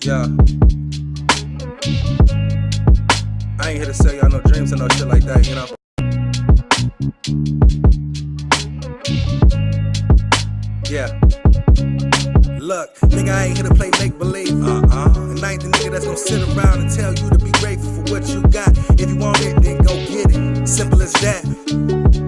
Yeah, I ain't here to sell y'all no dreams and no shit like that, you know. Yeah. Look, nigga, I ain't here to play make-believe. And I ain't the nigga that's gonna sit around and tell you to be grateful for what you got. If you want it, then go get it. Simple as that.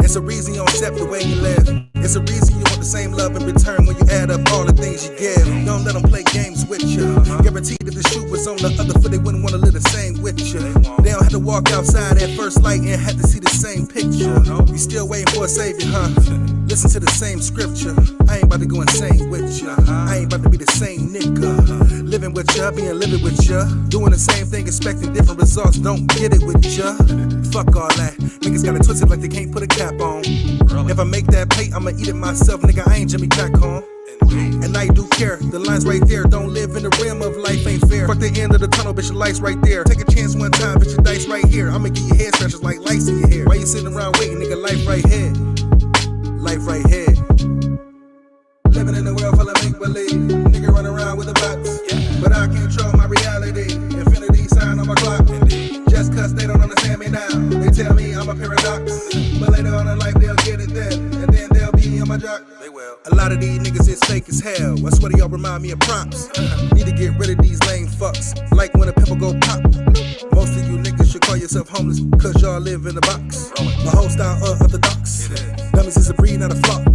It's a reason you don't accept the way you live. It's a reason you want the same love in return when you add up all the things you give. Don't let them play games with you. Guaranteed if the shoe was on the other foot, they wouldn't wanna live the same with you. They don't have to walk outside at first light and have to see the same picture. You still waiting for a savior, huh? Listen to the same scripture. I ain't about to go insane with ya. I ain't about to be the same nigga. Living with ya, being living with ya. Doing the same thing, expecting different results. Don't get it with ya. Fuck all that. Niggas got it twisted like they can't put a cap on. If I make that plate, I'ma eat it myself. Nigga, I ain't Jimmy Crack-Home. And I do care, the line's right there. Don't live in the rim of life ain't fair. Fuck the end of the tunnel, bitch, your light's right there. Take a chance one time, bitch, your dice right here. I'ma give you head scratches like lice in your hair. Why you sitting around waiting, nigga, life right here. Life right here. Living in a world full of make-believe. Nigga run around with a box, but I control my reality. Infinity sign on my clock. Just cause they don't understand me now, they tell me I'm a paradox. But later on in life they'll get it then, and then they'll be on my jock. They will. A lot of these niggas is fake as hell. I swear y'all remind me of props. Need to get rid of these lame fucks, like when a pimple go pop. Most of you niggas should call yourself homeless, cause y'all live in a box. My whole style orthodox. Dummies is a breed, not a flock.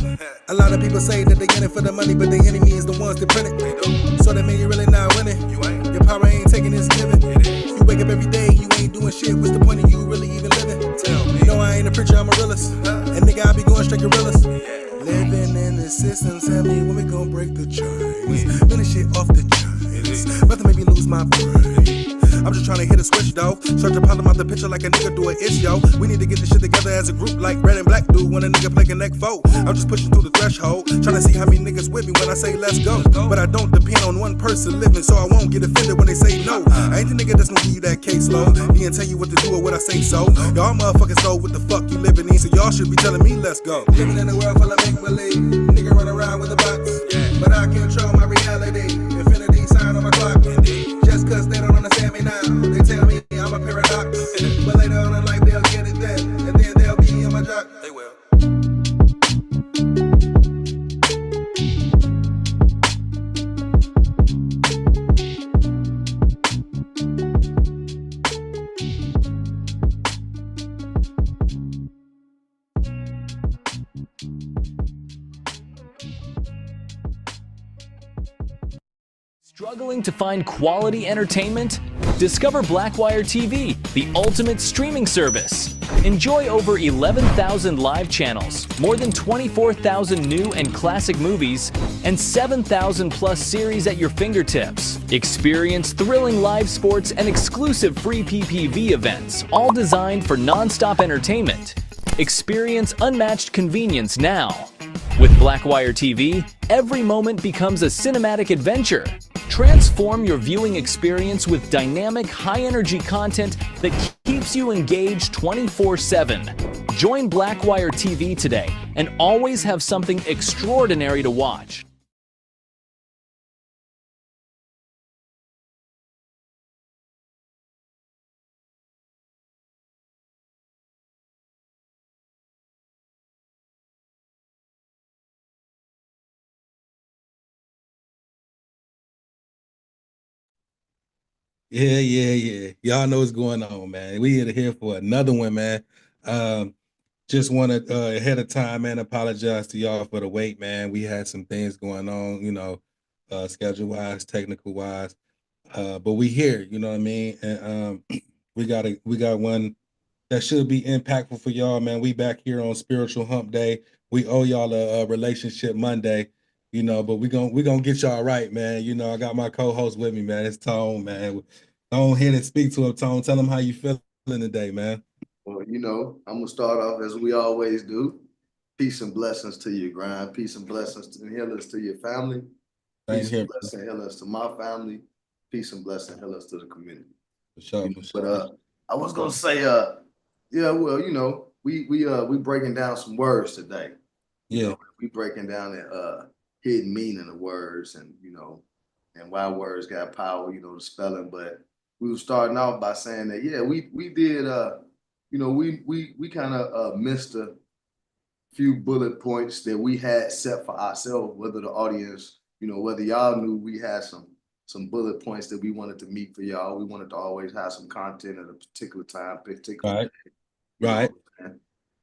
A lot of people say that they in it for the money, but the enemy is the ones that print it. So that mean you really not winning. Your power ain't taking this giving. You wake up every day, you ain't doing shit. What's the point of you really even living? Tell me. No, I ain't a preacher, I'm a realist. And nigga, I be going straight gorillas. Living in the system, tell me when we gon' break the chains. Finish it off the chains. Nothing make me lose my brain. I'm just trying to hit a switch though. Search a problem out the picture like a nigga do an itch, yo. We need to get this shit together as a group like red and black do when a nigga play Connect 4. I'm just pushing through the threshold, trying to see how many niggas with me when I say let's go. But I don't depend on one person living, so I won't get offended when they say no. I ain't the nigga that's gonna give you that caseload. He ain't tell you what to do or what I say so. Y'all motherfuckers know what the fuck you living in, so y'all should be telling me let's go. Living in a world full of make-believe. Nigga run around with a box, but I control my reality. Infinity sign on my clock. Just cause they don't understand me now, they tell me I'm a paradox. But later on in life they'll get it then, and then they'll be on my jock. They will. Struggling to find quality entertainment? Discover Blackwire TV, the ultimate streaming service. Enjoy over 11,000 live channels, more than 24,000 new and classic movies, and 7,000 plus series at your fingertips. Experience thrilling live sports and exclusive free PPV events, all designed for non-stop entertainment. Experience unmatched convenience now. With Blackwire TV, every moment becomes a cinematic adventure. Transform your viewing experience with dynamic, high-energy content that keeps you engaged 24/7. Join Blackwire TV today and always have something extraordinary to watch. Yeah. Y'all know what's going on, man. We are here for another one, man. Just want to ahead of time, man, apologize to y'all for the wait, man. We had some things going on, schedule wise, technical wise. But we here, you know what I mean? And we got one that should be impactful for y'all, man. We back here on Spiritual Hump Day. We owe y'all a relationship Monday, but we gonna get y'all right, man. I got my co-host with me, man. It's Tone, man. Go ahead and speak to him, Tone. Tell him how you feeling today, man. Well, I'm gonna start off as we always do. Peace and blessings to your grind. Peace and blessings and healings to your family. Same Peace here, and blessing healings to my family. Peace and blessing healings to the community. for sure. But I was gonna say, yeah, well, we breaking down some words today. Yeah. We breaking down the hidden meaning of words, and and why words got power, you know, the spelling. But we were starting off by saying that, yeah, we did, you know, we kind of missed a few bullet points that we had set for ourselves, whether the audience, you know, whether y'all knew we had some bullet points that we wanted to meet for y'all. We wanted to always have some content at a particular time, particular Right. day. You know Right. what I'm saying?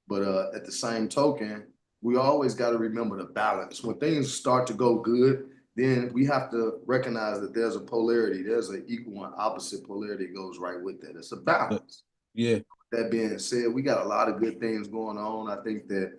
But at the same token, we always got to remember the balance. When things start to go good, then we have to recognize that there's a polarity. There's an equal and opposite polarity that goes right with that. It's a balance. Yeah. That being said, we got a lot of good things going on. I think that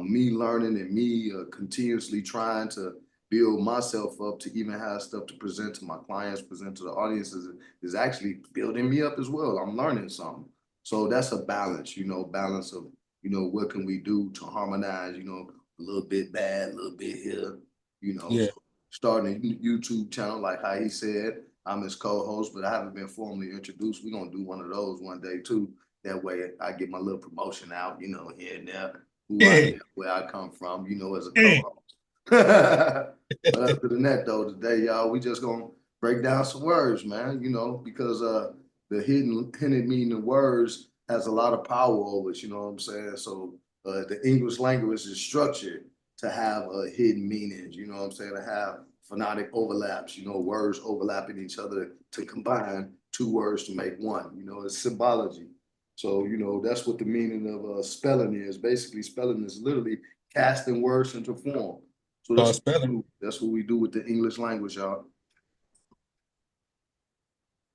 me learning and me continuously trying to build myself up to even have stuff to present to my clients, present to the audiences is actually building me up as well. I'm learning something. So that's a balance, you know, balance of, you know, what can we do to harmonize, you know, a little bit bad, a little bit here, you know. Yeah. So starting a YouTube channel, like how he said, I'm his co-host, but I haven't been formally introduced. We're gonna do one of those one day too. That way I get my little promotion out, you know, here and there, who I am, where I come from, you know, as a co-host. But other than that though, today, y'all, we just gonna break down some words, man, you know, because the hidden meaning of words has a lot of power over us, you know what I'm saying? So the English language is structured to have hidden meanings, you know what I'm saying, to have phonetic overlaps, you know, words overlapping each other to combine two words to make one, you know, it's symbology. So, you know, that's what the meaning of spelling is. Basically, spelling is literally casting words into form. So Called spelling. that's what we do with the English language, y'all.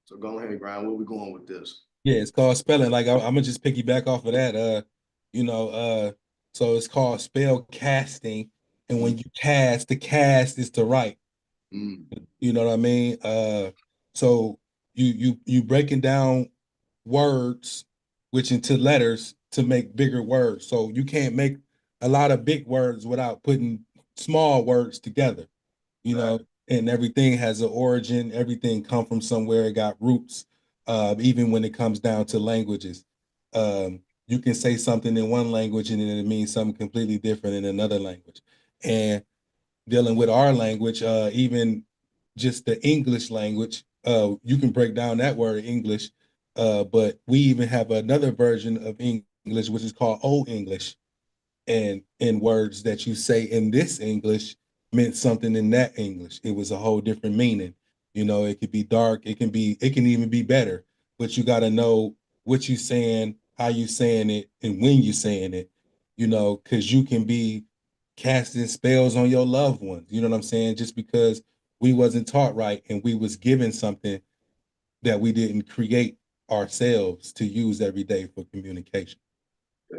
So go ahead, Brian. Where we going with this? Yeah, it's called spelling. Like I'm gonna just piggyback off of that. You know, so it's called spell casting, and when you cast, the cast is to write. Mm. You know what I mean? So you breaking down words, which into letters to make bigger words. So you can't make a lot of big words without putting small words together. You Right. know, and everything has an origin. Everything come from somewhere. It got roots. Even when it comes down to languages, you can say something in one language and then it means something completely different in another language. And dealing with our language, even just the English language, you can break down that word English, but we even have another version of English, which is called Old English. And in words that you say in this English meant something in that English. It was a whole different meaning. You know, it could be dark, it can even be better, but you got to know what you saying, how you saying it, and when you saying it, you know, because you can be casting spells on your loved ones. You know what I'm saying? Just because we wasn't taught right and we was given something that we didn't create ourselves to use every day for communication.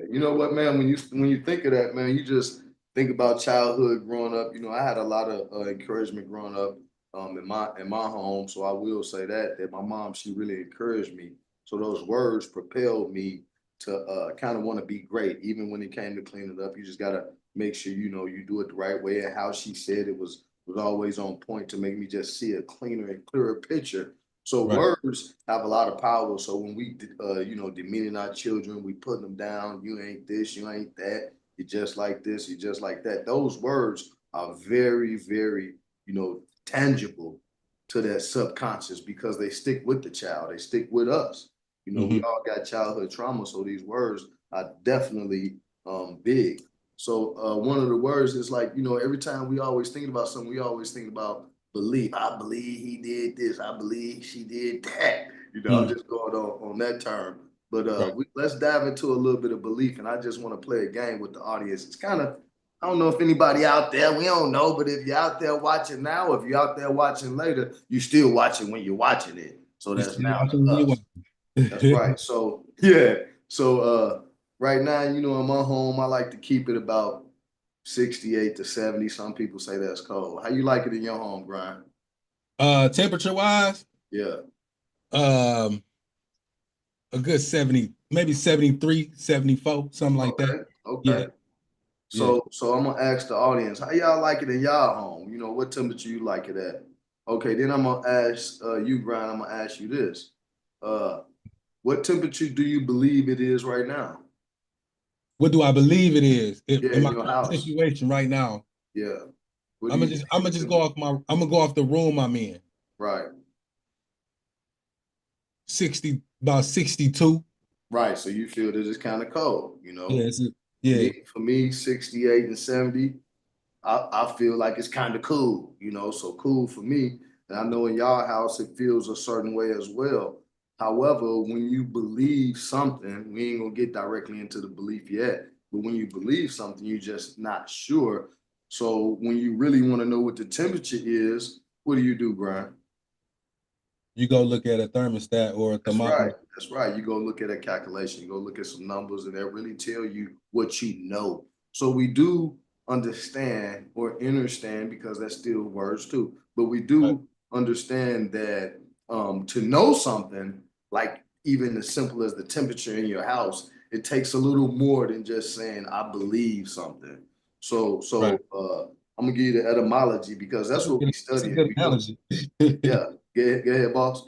You know what, man? When you think of that, man, you just think about childhood growing up. You know, I had a lot of encouragement growing up in my home. So I will say that my mom, she really encouraged me. So those words propelled me to kind of want to be great. Even when it came to cleaning it up, you just gotta make sure you know you do it the right way. And how she said it was always on point to make me just see a cleaner and clearer picture. So Right. words have a lot of power. So when we, you know, demeaning our children, we put them down. You ain't this, you ain't that. You're just like this, you're just like that. Those words are very, very, you know, tangible to that subconscious because they stick with the child. They stick with us. You know, we all got childhood trauma, so these words are definitely big. So one of the words is like, you know, every time we always think about something, we always think about believe. I believe he did this. I believe she did that. You know, I'm just going on that term. But Right. let's dive into a little bit of belief. And I just want to play a game with the audience. It's kind of, I don't know if anybody out there, we don't know, but if you're out there watching now, if you're out there watching later, you're still watching when you're watching it. So that's now to us. That's right. So yeah. So right now, you know, in my home, I like to keep it about 68 to 70. Some people say that's cold. How you like it in your home, Brian? Temperature wise, Yeah. um, a good 70, maybe 73, 74, something like that. Okay. Yeah. Okay. Yeah. So I'm gonna ask the audience, how y'all like it in y'all home? You know, what temperature you like it at? Okay, then I'm gonna ask you, Brian, I'm gonna ask you this. What temperature do you believe it is right now? What do I believe it is? Yeah, In in my your current house. situation right now, Yeah. What do you think? I'm gonna just go off I'm gonna go off the room I'm in. Right. about 62. Right. So you feel that it's kind of cold, you know? Yeah, yeah. For me, 68 and 70, I feel like it's kind of cool, you know, so cool for me. And I know in y'all house it feels a certain way as well. However, when you believe something, we ain't gonna get directly into the belief yet, but when you believe something, you're just not sure. So when you really want to know what the temperature is, what do, Brian? You go look at a thermostat or a That's thermometer. right. That's right. You go look at a calculation, you go look at some numbers, and that really tell you what you know. So we do understand or understand, because that's still words too, but we do understand that to know something, like even as simple as the temperature in your house, it takes a little more than just saying I believe something. So Right. I'm gonna give you the etymology, because that's what we That's a study. good analogy. Yeah, go ahead, boss.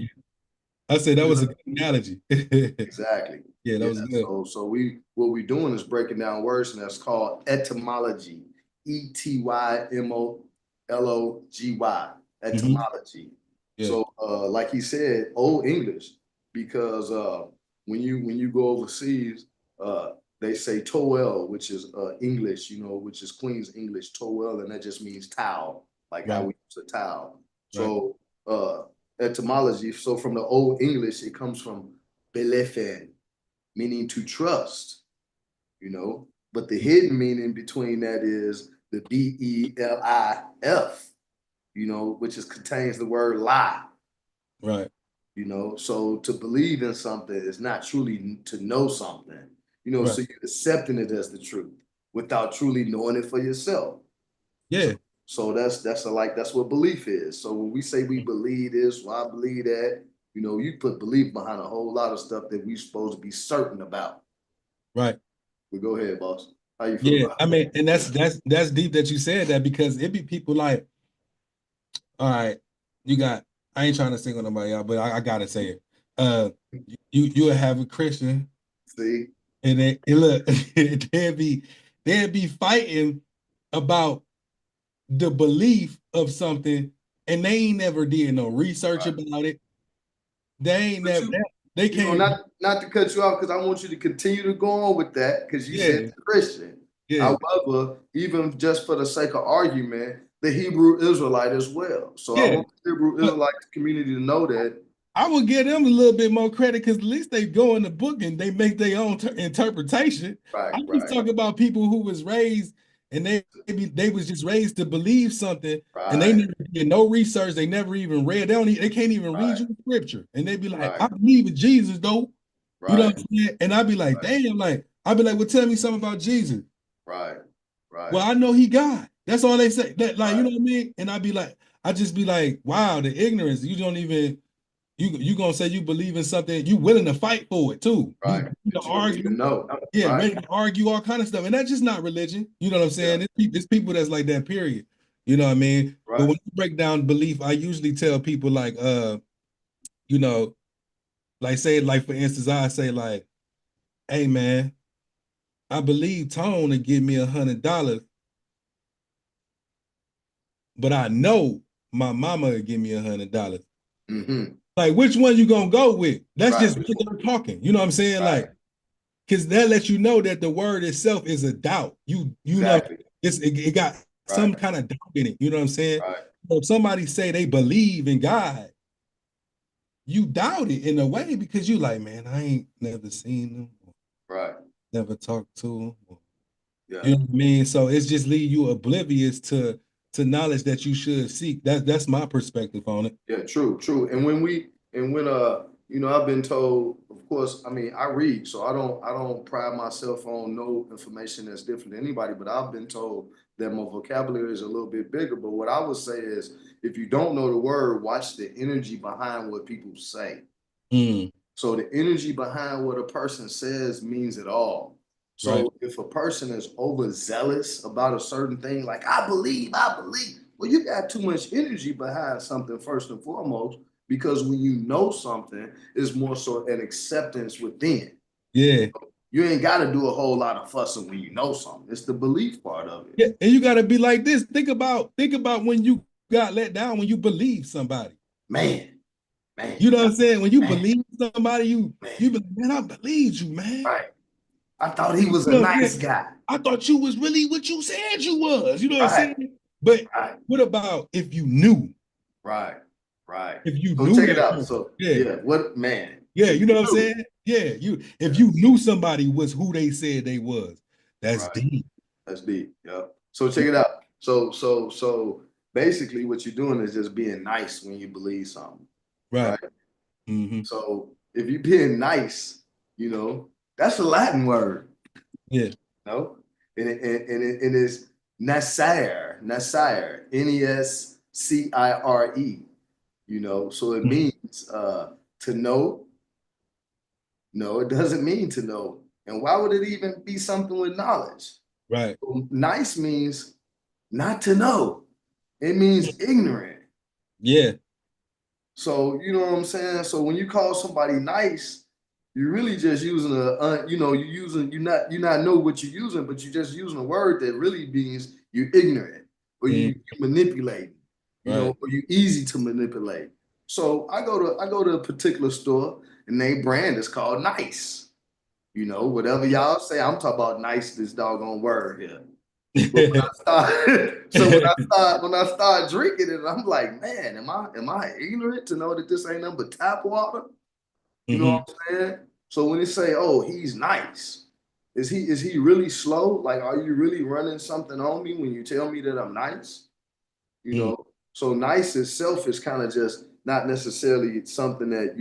I said that was a good analogy. Exactly. Yeah, that Yeah. was good. So what we're doing is breaking down words, and that's called etymology. Etymology. Etymology. Yeah. So like he said, Old English, because when you go overseas, they say towel, which is English, you know, which is Queen's English, towel, and that just means towel, like how Right. we use a towel. Right. So etymology. So from the Old English, it comes from belefen, meaning to trust, you know. But the hidden meaning between that is the BELIF, you know, which is contains the word lie, Right. you know. So to believe in something is not truly to know something, you know, Right. so you're accepting it as the truth without truly knowing it for yourself. Yeah. So that's what belief is. So when we say we believe this, well, I believe that, you know, you put belief behind a whole lot of stuff that we supposed to be certain about. Right. But go ahead, boss. How you feel Yeah. about I it? mean, and that's deep that you said that, because it be people like, all right, I ain't trying to single nobody out, but I gotta say it. You will have a Christian, See? and look, they'd be fighting about the belief of something, and they ain't never did no research Right. about it. They ain't But never they you know, can't. not to cut you off, because I want you to continue to go on with that, because you said Yeah. the Christian. Yeah. However, even just for the sake of argument, the Hebrew Israelite as well. So I Yeah. want the Hebrew But Israelite community to know that. I would give them a little bit more credit, because at least they go in the book and they make their own interpretation. Right, I'm just right, talking about people who was raised, and they was just raised to believe something, and they right, never did no research. They never even read. They can't even read right, you scripture, and they be like, right, "I believe in Jesus, though." You know right, what I'm saying? And I'd be like, right, "Damn!" Like I'd be like, "Well, tell me something about Jesus." right, right, Well, I know he God. That's all they say. That, like, you right, know what I mean? And I'd be like, I just be like, wow, the ignorance. You don't even you gonna say you believe in something, you willing to fight for it too. You right. ready to That you don't argue, even know. yeah, Right. ready to argue all kind of stuff. And that's just not religion. You know what I'm Yeah. saying? It's people that's like that, period. You know what I mean? But Right. when I break down belief, I usually tell people like you know, like say, like for instance, I say like, hey man, I believe Tone to give me $100, but I know my mama would give me $100. Mm-hmm. Like, which one you gonna go with? That's Right. just regular talking. You know what I'm saying? Right. Like, because that lets you know that the word itself is a doubt. You know, Exactly. it got Right. some kind of doubt in it. You know what I'm saying? Right. So if somebody say they believe in God, you doubt it in a way, because you like, man, I ain't never seen them, Right. never talked to them. Yeah. You know what I mean? So it's just leave you oblivious to knowledge that you should seek. That's my perspective on it. Yeah. True. True. And when you know, I've been told, of course, I mean, I read, so I don't pride myself on no information that's different than anybody, but I've been told that my vocabulary is a little bit bigger. But what I would say is, if you don't know the word, watch the energy behind what people say. Mm, So the energy behind what a person says means it all. right. So if a person is overzealous about a certain thing, like I believe, well, you got too much energy behind something first and foremost, because when you know something, it's more so an acceptance within. Yeah. You ain't got to do a whole lot of fussing when you know something. It's the belief part of it. Yeah, and you got to be like this. Think about when you got let down, when you believe somebody. Man. You know what I'm saying? When you Man. believe somebody, you be like, man, I believed you, man. Right. I thought he was a nice guy. I thought you was really what you said you was. You know what I'm Right. saying? But Right. what about if you knew? Right. Right. If you So knew check it that out. person. So Yeah. what man? Yeah, So you know what I'm knew. saying? Yeah, if you knew somebody was who they said they was, that's Right. deep. That's deep. Yep. So check it out. So basically what you're doing is just being nice when you believe something. Right. Right. Mm-hmm. So if you're being nice, you know, that's a Latin word. Yeah. No? And it is nasire, Nescire, you know, so it means to know. No, it doesn't mean to know. And why would it even be something with knowledge? Right. So nice means not to know. It means ignorant. Yeah. So you know what I'm saying? So when you call somebody nice, you're really just using you're not know what you're using, but you're just using a word that really means you're ignorant or you manipulate, Right. or you're easy to manipulate. So I go to a particular store and their brand is called Nice. You know, whatever y'all say, I'm talking about nice, this doggone word here. But when I start drinking it, I'm like, man, am I ignorant to know that this ain't nothing but tap water? You know what I'm saying? So when they say, oh, he's nice, is he really slow? Like, are you really running something on me when you tell me that I'm nice? You know, so nice itself is kind of just not necessarily something that,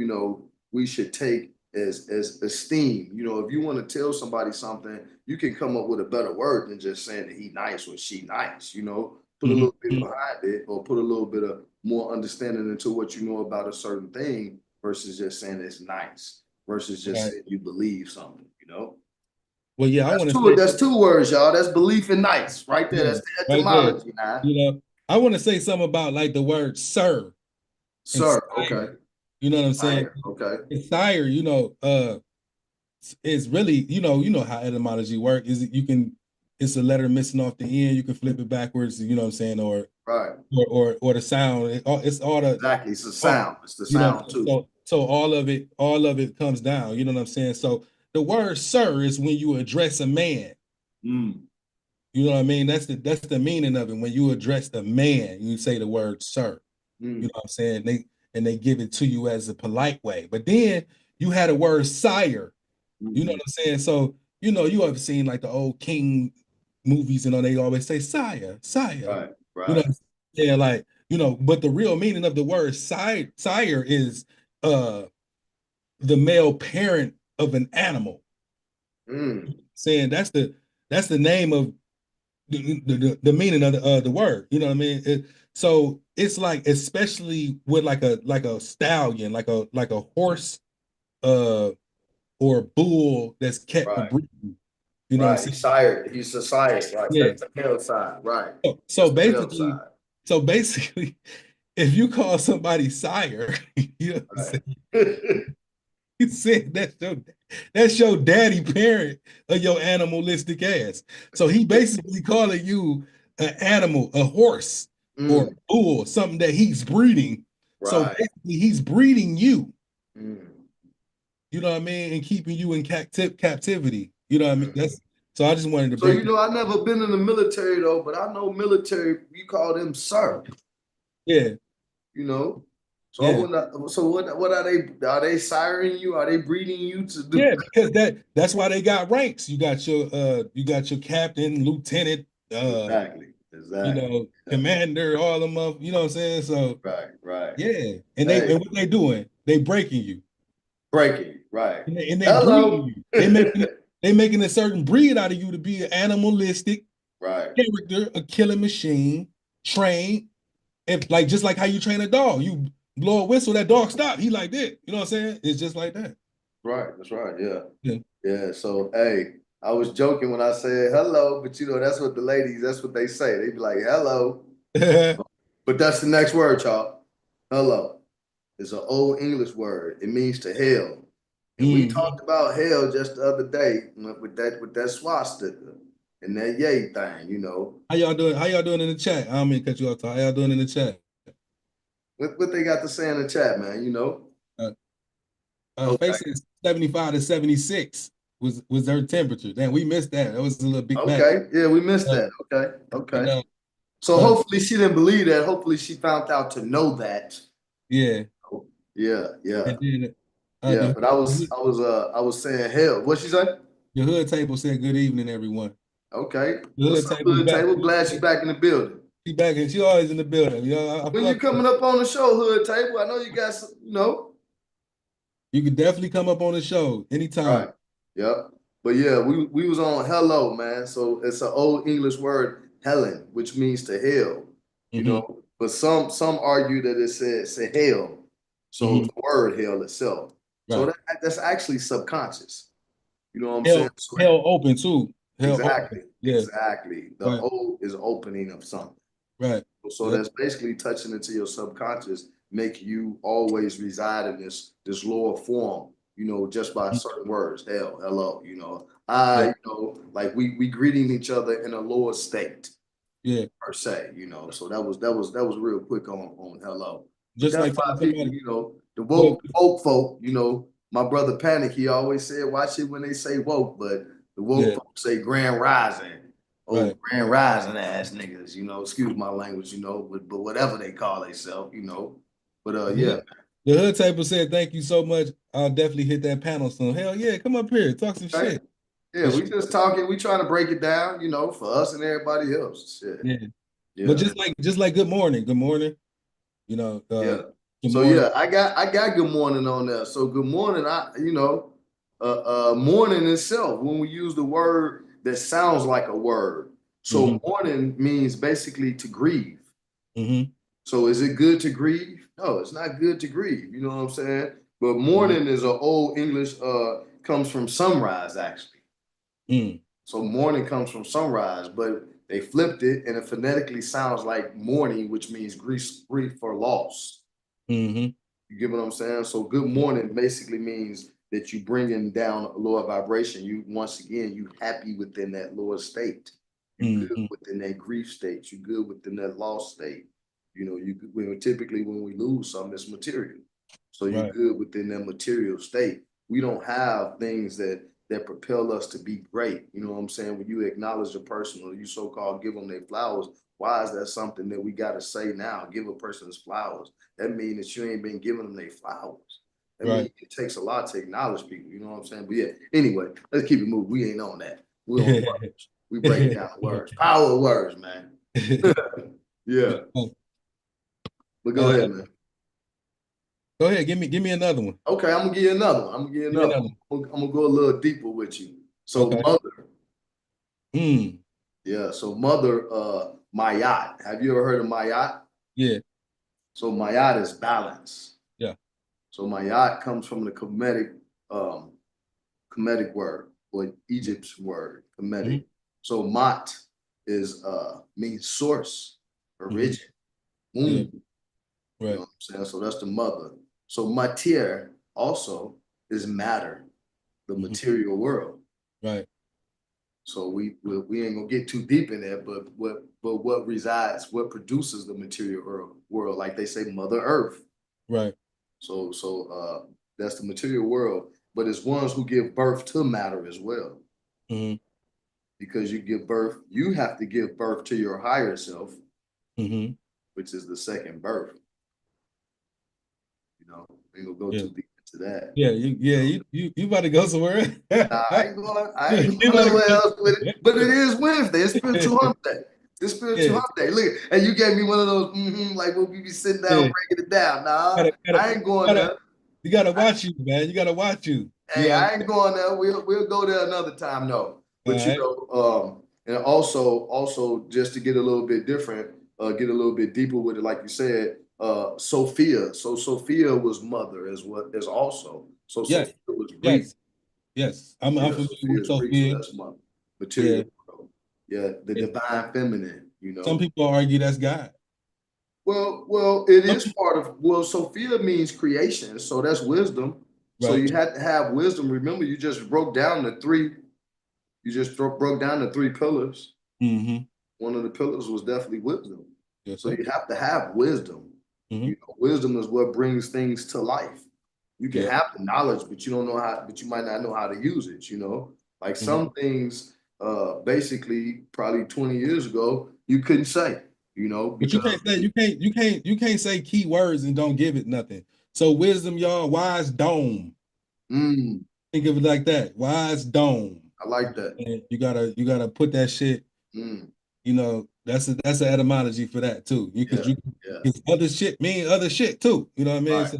we should take as esteem. You know, if you want to tell somebody something, you can come up with a better word than just saying that he nice or she nice, put a little bit behind it or put a little bit of more understanding into what you know about a certain thing versus just saying it's nice versus just saying you believe something, Well, yeah, I want to say that's two words, y'all. That's belief and nice right there. That's the etymology now. I want to say something about like the word sir. Sir, okay. You know what I'm saying? Okay. And sire, it's really, you know how etymology work. It's a letter missing off the end. You can flip it backwards, you know what I'm saying, or right, or the sound. It's all the exactly. It's the sound. It's the sound too. So all of it comes down. You know what I'm saying? So the word sir is when you address a man. You know what I mean? That's the meaning of it. When you address the man, you say the word sir. You know what I'm saying? They give it to you as a polite way. But then you had a word sire. You know what I'm saying? So, you ever seen like the old King movies, they always say sire, sire. Right. You know what I'm saying? Like, but the real meaning of the word sire is the male parent of an animal. Saying that's the name of the meaning of the word. You know what I mean? So it's like, especially with like a stallion, like a horse, or a bull that's kept for breeding. You know what I'm saying? Sire. He's a sire, right? Yeah. That's the male side, right? So basically, if you call somebody sire, you know what I'm saying? You said that's your daddy parent of your animalistic ass. So he basically calling you an animal, a horse or a bull, something that he's breeding. Right. So basically he's breeding you. You know what I mean? And keeping you in captivity. You know what I mean? So I just wanted to break. So I've never been in the military though, but I know military, you call them sir. Yeah. So what are they? Are they siring you? Are they breeding you to do? Yeah, because that's why they got ranks. You got your captain, lieutenant, exactly. Commander, all them up. You know what I'm saying? So right. Yeah, and what they doing? They breaking you. Breaking, right? And they breeding you. They making a certain breed out of you to be an animalistic character, a killing machine, trained. Just like how you train a dog, you blow a whistle, that dog stop. He like that. You know what I'm saying? It's just like that. Right. That's right. Yeah. So hey, I was joking when I said hello, but that's what that's what they say. They be like hello, but that's the next word, y'all. Hello. It's an old English word. It means to hail. And we Mm-hmm. talked about hell just the other day with that swastika and that yay thing, you know. How y'all doing? How y'all doing in the chat? I don't mean to cut you off. How y'all doing in the chat? What they got to say in the chat, man, you know? Okay. Facing 75 to 76 was their temperature. Damn, we missed that. That was a little big back. Okay. Yeah, we missed Uh, that. Okay. Okay. and, So hopefully she didn't believe that. Hopefully she found out to know that. yeah. Yeah, yeah. And then, Yeah, but I was saying hell. What she say? the hood table said good evening, everyone. Okay. The What's hood up, table hood back. table? Glad you back in the building. She back and she always in the building. You know, When you coming up on the show, hood table? I know you got some, you know. You could definitely come up on the show anytime. Right. Yep. But yeah, we was on hello, man. So it's an old English word, Helen, which means to hell. You know, but some argue that it says hell. So the word hell itself. So Right. that's actually subconscious. You know what I'm Hell, saying? So hell open too. Hell exactly. open. Yeah. Exactly. The Right. O is opening of something. Right. So that's basically touching into your subconscious, make you always reside in this lower form, you know, just by certain words. Hell, hello, you know. You know, like we greeting each other in a lower state. Yeah. Per se, you know. So that was real quick on hello. But Just that's like why somebody, people, you know, the woke folk, you know, my brother Panic, he always said, watch it when they say woke, but the woke folk say grand rising. Oh, grand rising ass niggas, you know, excuse my language, you know, but whatever they call themselves, you know. But yeah. The hood table said, thank you so much. I'll definitely hit that panel soon. Hell yeah, come up here, talk some shit. Yeah, we just talking, we trying to break it down, you know, for us and everybody else. Shit. Yeah. But just like good morning. You know, So yeah, I got good morning on there. So good morning, you know, morning itself, when we use the word that sounds like a word. So mourning means basically to grieve. So is it good to grieve? No, it's not good to grieve. You know what I'm saying? But morning is an old English, comes from sunrise actually. So morning comes from sunrise, but they flipped it and it phonetically sounds like mourning, which means grief for loss. You get what I'm saying? So good morning basically means that you bringing down a lower vibration. You once again, you happy within that lower state. You good within that grief state. You good within that loss state. You know, typically when we lose something, it's material. So you're good within that material state. We don't have things that propel us to be great. You know what I'm saying? When you acknowledge a person or you so-called give them their flowers, why is that something that we got to say now? Give a person his flowers. That means that you ain't been giving them their flowers. That means it takes a lot to acknowledge people. You know what I'm saying? But yeah, anyway, let's keep it moving. We ain't on that. We on words. We break down words. Power of words, man. Yeah. But go ahead, man. Go ahead, give me another one. Okay, I'm gonna give you another one. I'm gonna go a little deeper with you. So mother. Yeah, so mother, Mayat. Have you ever heard of Mayat? Yeah. So Mayat is balance. Yeah. So Mayat comes from the Kemetic word, or Egypt's word, Kemetic. So Mat is means source, origin, womb. You know what I'm saying? So that's the mother. So matir also is matter, the material world. Right. So we ain't gonna get too deep in there, but what resides, what produces the material world, like they say, Mother Earth. Right. So that's the material world, but it's ones who give birth to matter as well. Because you have to give birth to your higher self, which is the second birth. You know, we ain't gonna go too deep into that. You about to go somewhere. Nah, I ain't going nowhere else with it. But it is Wednesday. It's spiritual hump day. It's spiritual hump day. Look, and you gave me one of those, like when we be sitting down breaking it down. Nah, I ain't going there. You gotta watch you, man. You gotta watch you. Hey, I ain't going there. We'll go there another time, though. But you know, and also just to get a little bit different, get a little bit deeper with it, like you said, Sophia. So Sophia was mother as also. So Sophia was Greek. Yes. I'm familiar with Sophia. So that's mother. Material world. Yeah, the divine feminine, you know. Some people argue that's God. Well, it is part of, Sophia means creation, so that's wisdom. So Right. you had to have wisdom. Remember, you just broke down the three. You just broke down the three pillars. Mm-hmm. One of the pillars was definitely wisdom. Yes, So sir. you have to have wisdom. Mm-hmm. Wisdom is what brings things to life. You can Yeah. have the knowledge, but you don't know how, but you might not know how to use it, Like Mm-hmm. some things, basically probably 20 years ago, you couldn't say, But you because can't say you can't say key words and don't give it nothing. So wisdom, y'all, wise dome. mm, Think of it like that. Wise dome. I like that. And you gotta put that shit, Mm, that's an etymology for that too. yeah, Because you yeah, because other shit mean other shit too. You know what I mean? right. So,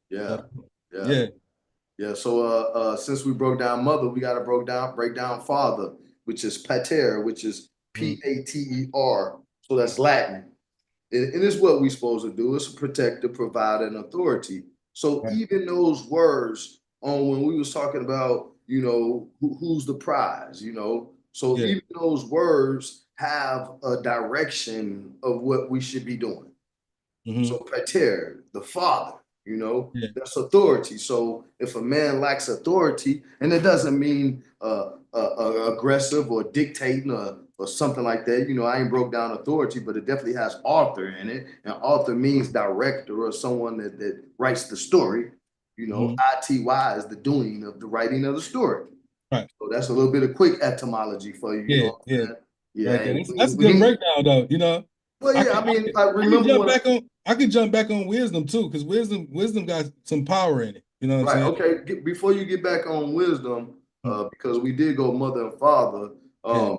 Yeah, yeah. yeah. Yeah, so since we broke down mother, we got to break down father, which is pater, which is Mm, Pater. So that's Latin, and it's what we're supposed to do. It's a protector, provider, and authority. So right. even those words on when we was talking about, who's the prize, So Yeah. even those words have a direction of what we should be doing. Mm-hmm. So pater, the father, Yeah. that's authority. So if a man lacks authority, and it doesn't mean aggressive or dictating or something like that. I ain't broke down authority, but it definitely has author in it. And author means director or someone that writes the story. Mm-hmm. ITY is the doing of the writing of the story. Right. So that's a little bit of quick etymology for you. You know Yeah. what I'm Yeah. saying? Yeah. Right there. Hey, That's a good breakdown though. well, I yeah. could, I I mean, could, I I could remember jump when. back on I could jump back on wisdom too, because wisdom got some power in it. You know what I'm Right. saying? Okay. Before you get back on wisdom, Mm, because we did go mother and father. yeah.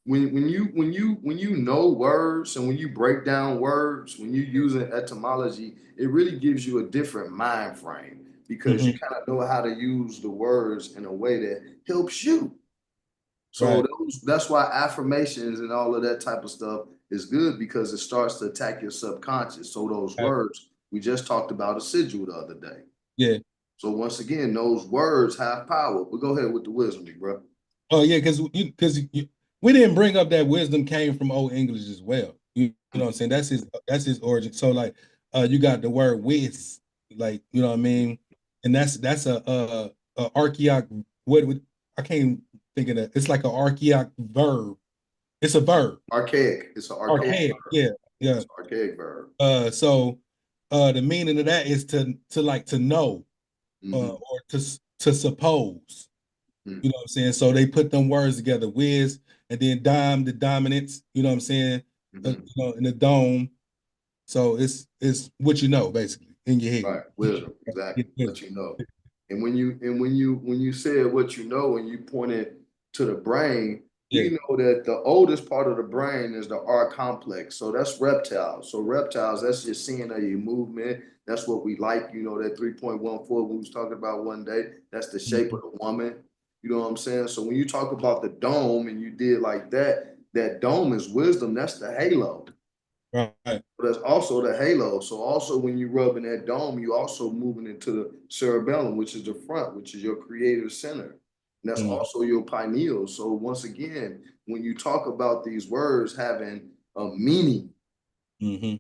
When you know words and when you break down words, when you use an etymology, it really gives you a different mind frame because you Mm-hmm. kind of know how to use the words in a way that helps you. So Right. that's why affirmations and all of that type of stuff is good because it starts to attack your subconscious. So those Right. words we just talked about a sigil the other day. Yeah. So once again, those words have power. But go ahead with the wisdom, bro. Oh yeah, because we didn't bring up that wisdom came from Old English as well. You know what I'm saying? That's his origin. So like, you got the word "wis," like you know what I mean, and that's a archaic. What would I can't think of that. It's like an archaic verb. It's a verb. Archaic. It's an archaic Archaic. verb. Yeah. Yeah. It's an archaic verb. So the meaning of that is to like to know, Mm-hmm. or to suppose. Mm-hmm. You know what I'm saying? So they put them words together, whiz, and then dime, the dominance, you know what I'm saying? Mm-hmm. In the dome. So it's what you know, basically, in your head. Right. Wisdom. Yeah, Exactly. yeah, What you know. And when you said what you know and you pointed to the brain, yeah. we know that the oldest part of the brain is the R complex. So that's reptiles. So reptiles, that's your seeing of your movement. That's what we like. That 3.14 we was talking about one day. That's the shape Mhm. of the woman. You know what I'm saying? So when you talk about the dome and you did like that, that dome is wisdom. That's the halo. Right. But that's also the halo. So also when you rub in that dome, you also moving into the cerebellum, which is the front, which is your creative center. And that's Mhm. also your pineal. So once again, when you talk about these words having a meaning, Mhm.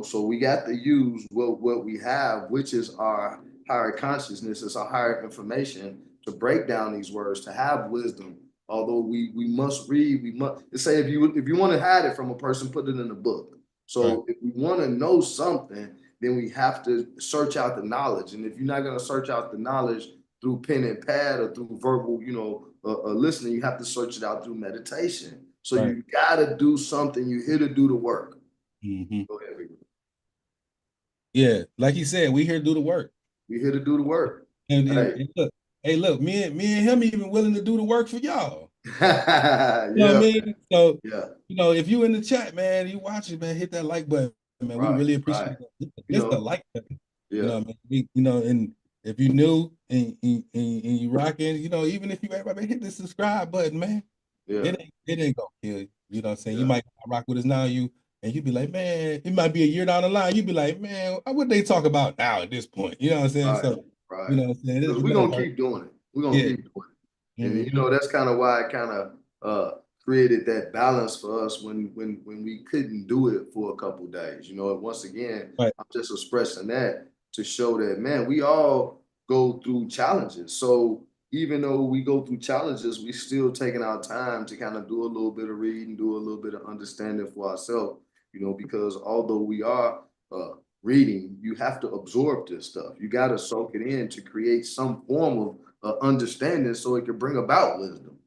so we got to use what we have, which is our higher consciousness, it's our higher information to break down these words, to have wisdom. Although we must read, we must say if you want to hide it from a person, put it in a book. Right. So if we want to know something, then we have to search out the knowledge. And if you're not going to search out the knowledge through pen and pad or through verbal, listening, you have to search it out through meditation. So Right. you got to do something. You're here to do the work. Mhm. Go ahead, Victor. Yeah, like he said, we here to do the work. We're here to do the work. And, and, Hey. and look, hey, look, me and him even willing to do the work for y'all. You know what I Yeah, mean? So, yeah. if you in the chat, man, you watching, man, hit that like button, man. We Right, really right. appreciate it. You Just the know, like button. You yeah, know what I mean? And if you new and you rocking, even if you everybody hit the subscribe button, man. yeah, It ain't gonna kill you. You know what I'm saying? You yeah. might rock with us now, and you be like, man, it might be a year down the line. You be like, man, what they talk about now at this point? You know what I'm saying? Right, So, you right. know what I'm saying? Because It we're don't gonna hurt. keep doing it. We're gonna Yeah. keep doing it. And Mm-hmm. that's kind of why it kind of created that balance for us when we couldn't do it for a couple days. And once again, Right. I'm just expressing that to show that, man, we all go through challenges. So even though we go through challenges, we still taking our time to kind of do a little bit of reading, do a little bit of understanding for ourselves, because although we are reading, you have to absorb this stuff. You got to soak it in to create some form of understanding so it can bring about wisdom.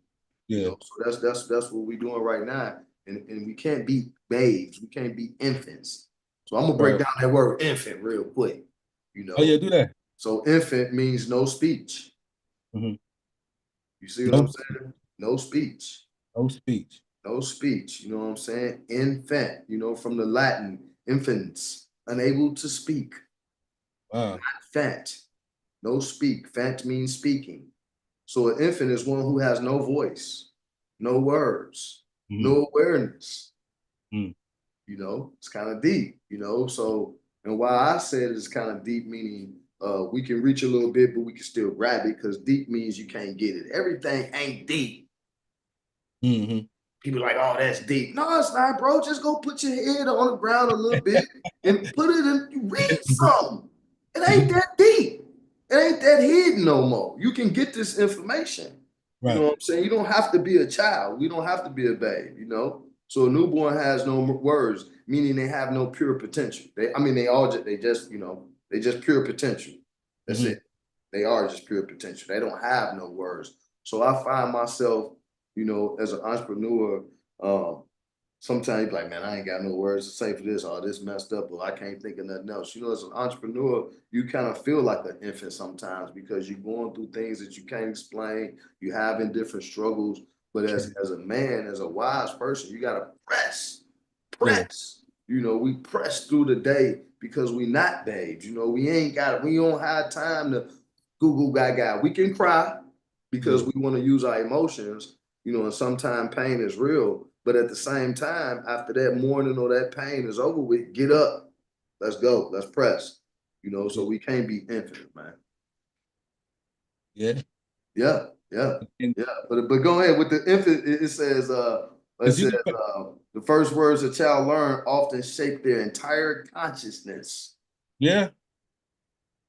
Yeah. So that's what we're doing right now. And we can't be babes, we can't be infants. So I'm gonna break down that word infant real quick. Oh yeah, do that. So infant means no speech. Mm-hmm. You see what I'm saying? No speech. No speech. No speech. You know what I'm saying? Infant, from the Latin, infants, unable to speak. Wow. Fant. No speak. Fant means speaking. So an infant is one who has no voice, no words, no awareness. It's kind of deep, So, and why I said it's kind of deep, meaning we can reach a little bit, but we can still grab it, because deep means you can't get it. Everything ain't deep. People are like, oh, that's deep. No, it's not, bro. Just go put your head on the ground a little bit and put it in, read something. It ain't that deep. It ain't that hidden no more. You can get this information. Right. You know what I'm saying? You don't have to be a child. We don't have to be a babe, So a newborn has no words, meaning they have no pure potential. They just pure potential. That's it. They are just pure potential. They don't have no words. So I find myself, as an entrepreneur, sometimes you be like, man, I ain't got no words to say for this, or this messed up, or I can't think of nothing else. As an entrepreneur, you kind of feel like an infant sometimes, because you're going through things that you can't explain. You having different struggles. But as a man, as a wise person, you gotta press. We press through the day, because we not babes. We don't have time to Google gaga. We can cry because we want to use our emotions, and sometimes pain is real. But at the same time, after that mourning or that pain is over with, get up. Let's go. Let's press. So we can't be infinite, man. Yeah. Yeah. But go ahead with the infant. It says the first words a child learn often shape their entire consciousness. Yeah.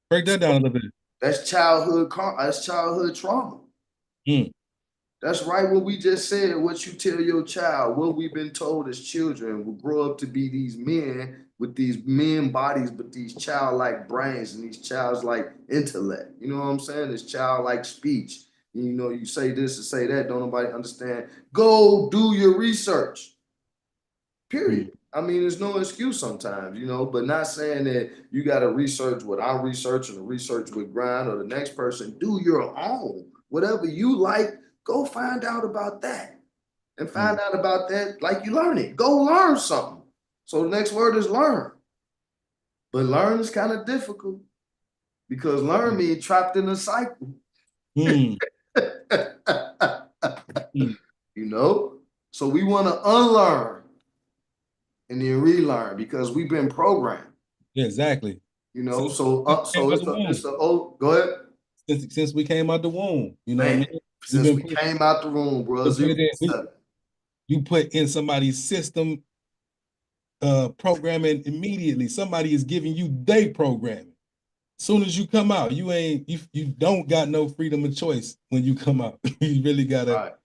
Break that down a little bit. That's childhood trauma. That's right. What we just said, what you tell your child, what we've been told as children, will grow up to be these men with these men bodies, but these childlike brains and these childlike intellect. You know what I'm saying? This childlike speech. You say this and say that, don't nobody understand. Go do your research. Period. There's no excuse sometimes, but not saying that you got to research what I'm researching or research with Grind or the next person. Do your own. Whatever you like, go find out about that. And find out about that like you learn it. Go learn something. So the next word is learn. But learn is kind of difficult, because learn means trapped in a cycle. So we want to unlearn and then relearn, because we've been programmed. Yeah, exactly. So it's the old. Go ahead. Since we came out the womb, what I mean? Since we came out the womb, bro. You put in somebody's system programming immediately. Somebody is giving you their programming. Soon as you come out, you don't got no freedom of choice when you come out. You really gotta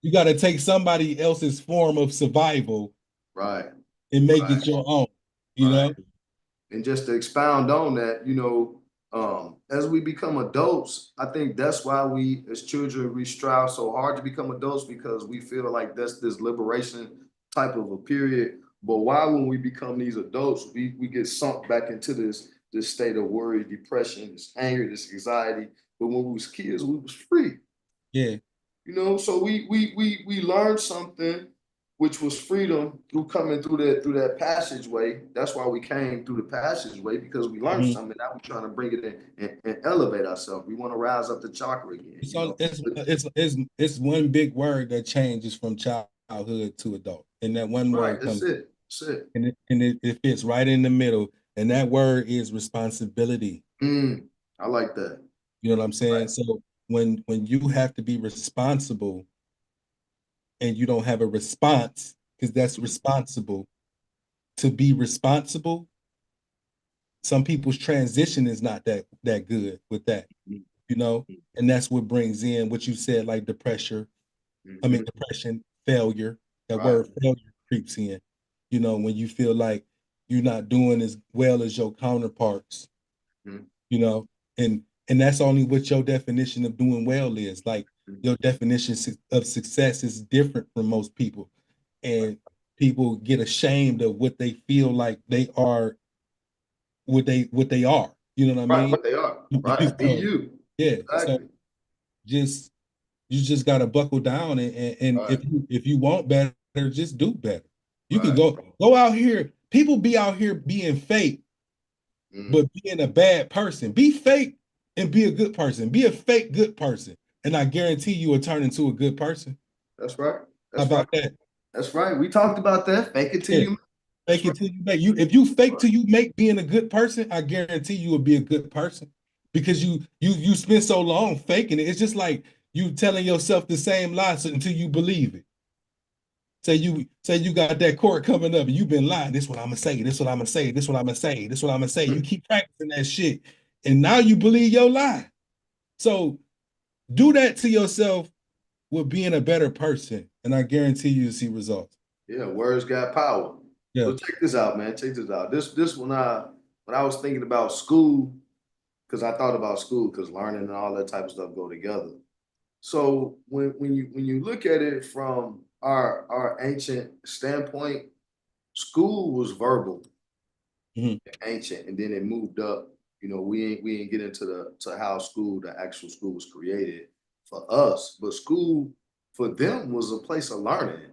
You gotta take somebody else's form of survival, right, and make it your own. You know? And just to expound on that, as we become adults, I think that's why we, as children, we strive so hard to become adults, because we feel like that's this liberation type of a period. But why, when we become these adults, we get sunk back into this state of worry, depression, this anger, this anxiety. But when we was kids, we was free. Yeah. So we learned something, which was freedom, through coming through that passageway. That's why we came through the passageway, because we learned something. Now we're trying to bring it in and elevate ourselves. We want to rise up the chakra again. It's one big word that changes from childhood to adult, and that one word comes. That's it. And it fits right in the middle, and that word is responsibility. I like that. You know what I'm saying? Right. So when you have to be responsible, and you don't have a response, because that's responsible. To be responsible, some people's transition is not that good with that, you know, and that's what brings in what you said, like depression, failure. That Right. word failure creeps in, you know, when you feel like you're not doing as well as your counterparts, you know, and that's only what your definition of doing well is. Like your definition of success is different from most people, and people get ashamed of what they feel like they are, what they are. You know what I Right, mean? what they are. Right. Be So, you. yeah. So Exactly. just you just gotta buckle down, and Right. if you want better, just do better. You can Right. go out here. People be out here being fake, but being a bad person. Be fake and be a good person. Be a fake good person, and I guarantee you will turn into a good person. That's right. How That's right. about that? That's right. We talked about that. Fake it till Yeah. you. That's Fake right. it till you make you. If you fake till you make being a good person, I guarantee you will be a good person because you spend so long faking it. It's just like you telling yourself the same lies until you believe it. Say you got that court coming up and you've been lying. This is what I'm gonna say. This is what I'm gonna say. This is what I'm gonna say. This is what I'm gonna say. You keep practicing that shit, and now you believe your lie. So do that to yourself with being a better person, and I guarantee you see results. Yeah, words got power. Yeah. So check this out, man. Check this out. This when I was thinking about school, because I thought about school, because learning and all that type of stuff go together. So when you look at it from our ancient standpoint, school was verbal, ancient, and then it moved up. You know, we ain't get into to how the actual school was created for us, but school for them was a place of learning.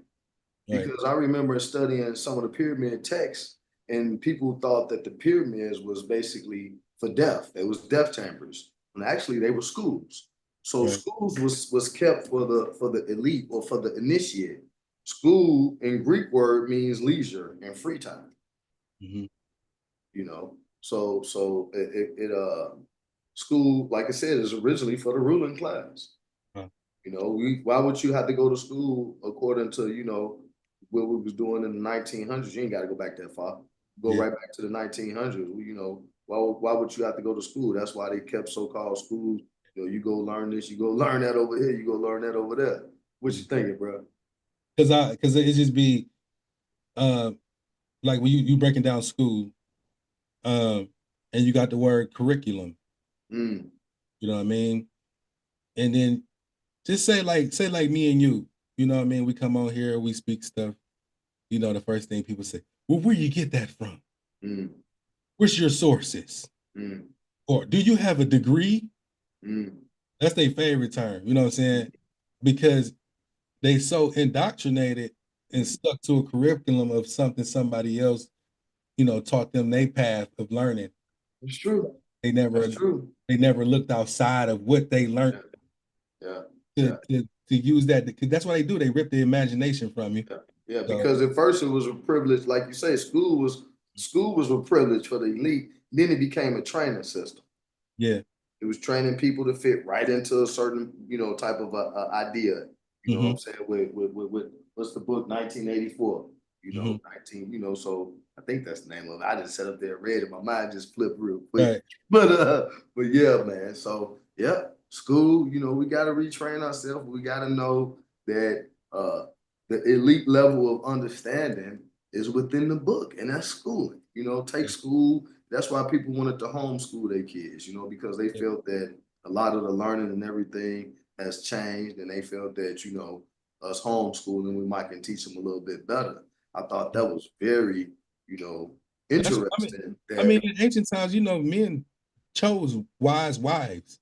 Right. Because I remember studying some of the pyramid texts, and people thought that the pyramids was basically for death. They was death chambers, and actually they were schools. So Right. schools was kept for the elite or for the initiate. School in Greek word means leisure and free time. Mm-hmm. You know, so school, like I said, is originally for the ruling class. Huh. You know, why would you have to go to school according to, you know, what we was doing in the 1900s? You ain't got to go back that far. Go Yeah. right back to the 1900s. You know, why would you have to go to school? That's why they kept so-called schools. You know, you go learn this, you go learn that over here, you go learn that over there. What you thinking, bro? Because it just be like when you breaking down school, and you got the word curriculum. Mm. You know what I mean? And then just say like me and you know what I mean? We come on here, we speak stuff. You know, the first thing people say, well, where you get that from? Mm. Where's your sources? Mm. Or do you have a degree? Mm. That's their favorite term, you know what I'm saying? Because they so indoctrinated and stuck to a curriculum of something somebody else, you know, taught them their path of learning. It's true. They never That's true. they never looked outside of what they learned Yeah. to, Yeah. to use that, because that's what they do. They rip the imagination from you. Yeah. Yeah. So Because at first it was a privilege, like you say, school was a privilege for the elite. Then it became a training system. yeah. It was training people to fit right into a certain, you know, type of idea. You know what I'm saying? With what's the book, 1984? You know, 19, you know, so I think that's the name of it. I just sat up there and read it. My mind just flipped real quick. Right. But yeah, man. So yeah, school, you know, we gotta retrain ourselves. We gotta know that the elite level of understanding is within the book, and that's schooling. You know, take school. That's why people wanted to homeschool their kids, you know, because they felt that a lot of the learning and everything has changed, and they felt that, you know, us homeschooling, we might can teach them a little bit better. I thought that was very, you know, That's interesting. I mean, in ancient times, you know, men chose wise wives.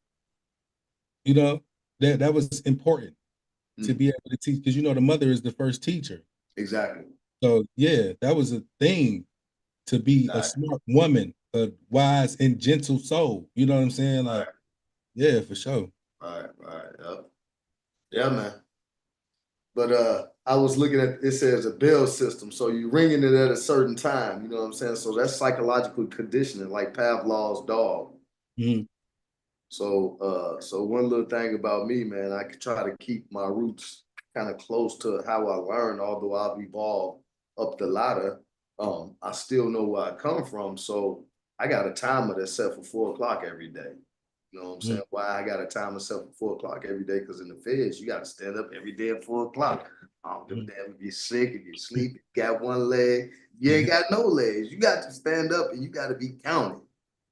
You know, that was important to be able to teach, because you know the mother is the first teacher. Exactly. So yeah, that was a thing, to be a smart woman, a wise and gentle soul. You know what I'm saying? Like, yeah, for sure. Right. Yep. Yeah, man. But I was looking at, it says a bell system. So you ringing it at a certain time, you know what I'm saying? So that's psychological conditioning, like Pavlov's dog. Mhm. So one little thing about me, man, I could try to keep my roots kind of close to how I learned, although I've evolved up the ladder. I still know where I come from. So I got a timer that's set for 4 o'clock every day. You know what I'm saying? Why I got a timer set for 4 o'clock every day? Because in the feds, you got to stand up every day at 4 o'clock. I don't give a damn if you're sick, if you sleep, if you got one leg, you ain't got no legs. You got to stand up and you got to be counted.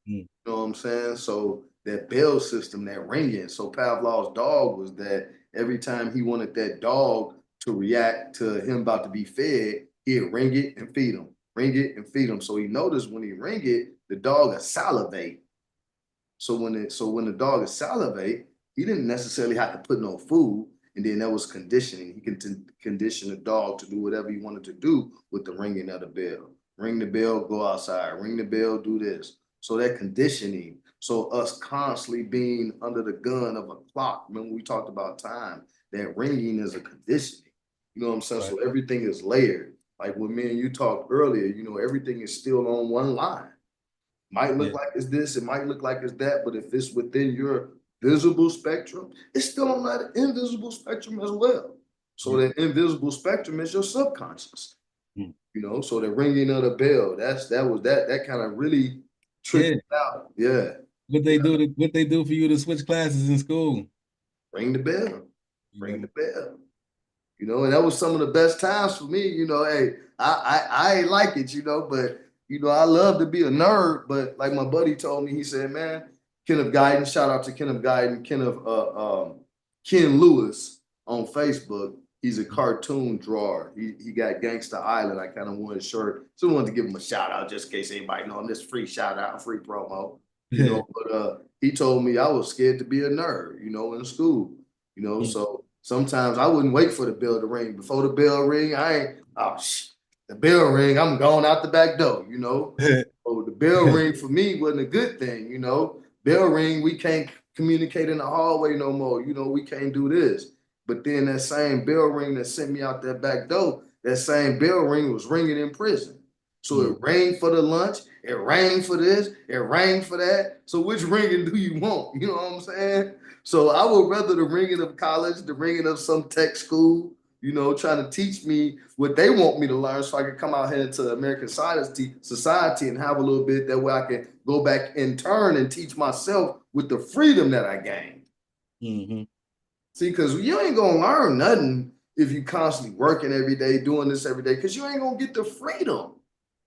You know what I'm saying? So that bell system, that ringing. So Pavlov's dog was that every time he wanted that dog to react to him about to be fed, he'd ring it and feed him, ring it and feed him. So he noticed when he ring it, the dog would salivate. So when the dog is salivate, he didn't necessarily have to put no food, and then that was conditioning. He can condition the dog to do whatever he wanted to do with the ringing of the bell. Ring the bell, go outside. Ring the bell, do this. So that conditioning. So us constantly being under the gun of a clock. Remember we talked about time. That ringing is a conditioning. You know what I'm saying? Right. So everything is layered. Like when me and you talked earlier, you know, everything is still on one line. Might look like it's this, it might look like it's that, but if it's within your visible spectrum, it's still on that invisible spectrum as well. So that invisible spectrum is your subconscious. You know, so the ringing of the bell, that kind of really tricked it out. Yeah. What they do for you to switch classes in school? Ring the bell. Ring the bell. You know, and that was some of the best times for me. You know, hey, I ain't like it, you know, but you know, I love to be a nerd, but like my buddy told me, he said, man, Kenneth Guyton, shout out to Kenneth Guyton, Ken Lewis on Facebook. He's a cartoon drawer. He got Gangsta Island. I kind of wanted a shirt. So I wanted to give him a shout out just in case anybody know him. This free shout out, free promo. You know, but he told me I was scared to be a nerd, you know, in school. You know, so sometimes I wouldn't wait for the bell to ring. Before the bell ring, the bell ring, I'm going out the back door, you know. So the bell ring for me wasn't a good thing, you know. Bell ring, we can't communicate in the hallway no more. You know, we can't do this. But then that same bell ring that sent me out that back door, that same bell ring was ringing in prison. So it rang for the lunch, it rang for this, it rang for that. So which ringing do you want? You know what I'm saying? So I would rather the ringing of college, the ringing of some tech school, you know, trying to teach me what they want me to learn so I can come out here into American society and have a little bit. That way I can go back in turn and teach myself with the freedom that I gained. See, because you ain't going to learn nothing if you constantly working every day, doing this every day, because you ain't going to get the freedom.